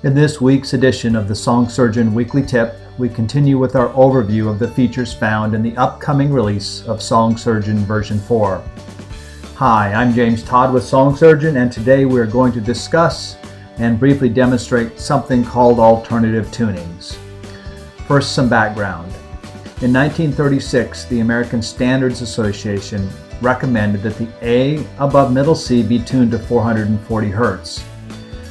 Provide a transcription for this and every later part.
In this week's edition of the Song Surgeon Weekly Tip, we continue with our overview of the features found in the upcoming release of Song Surgeon version 4. Hi, I'm James Todd with Song Surgeon, and today we are going to discuss and briefly demonstrate something called alternative tunings. First, some background. In 1936, the American Standards Association recommended that the A above middle C be tuned to 440 Hz.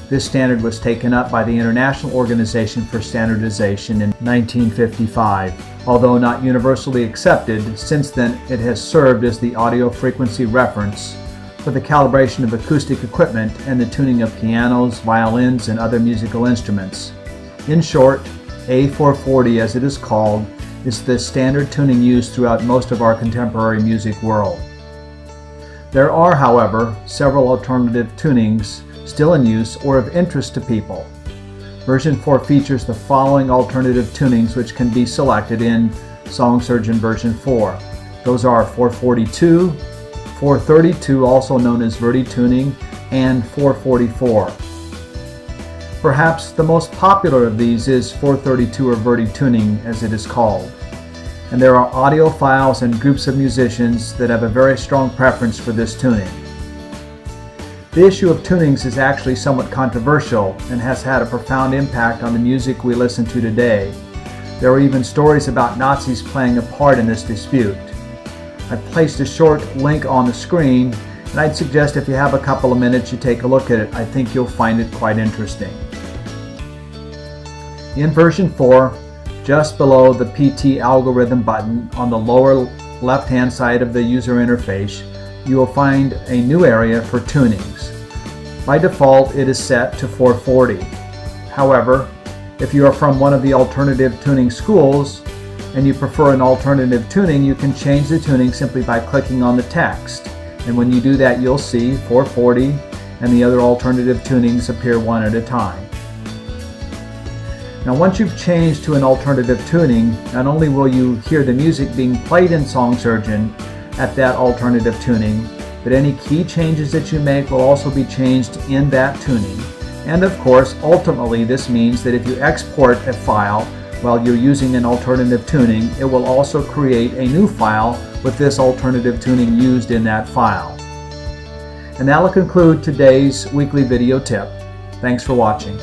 This standard was taken up by the International Organization for Standardization in 1955. Although not universally accepted, since then it has served as the audio frequency reference for the calibration of acoustic equipment and the tuning of pianos, violins, and other musical instruments. In short, A440, as it is called, is the standard tuning used throughout most of our contemporary music world. There are, however, several alternative tunings still in use or of interest to people. Version 4 features the following alternative tunings which can be selected in Song Surgeon version 4. Those are 442, 432, also known as Verdi Tuning, and 444. Perhaps the most popular of these is 432 or Verdi Tuning, as it is called. And there are audiophiles and groups of musicians that have a very strong preference for this tuning. The issue of tunings is actually somewhat controversial and has had a profound impact on the music we listen to today. There are even stories about Nazis playing a part in this dispute. I've placed a short link on the screen, and I'd suggest if you have a couple of minutes you take a look at it. I think you'll find it quite interesting. In version 4, just below the PT algorithm button on the lower left-hand side of the user interface, you will find a new area for tunings. By default, it is set to 440. However, if you are from one of the alternative tuning schools and you prefer an alternative tuning, you can change the tuning simply by clicking on the text. And when you do that, you'll see 440 and the other alternative tunings appear one at a time. Now, once you've changed to an alternative tuning, not only will you hear the music being played in Song Surgeon at that alternative tuning, but any key changes that you make will also be changed in that tuning. And of course, ultimately, this means that if you export a file while you're using an alternative tuning, it will also create a new file with this alternative tuning used in that file. And that will conclude today's weekly video tip. Thanks for watching.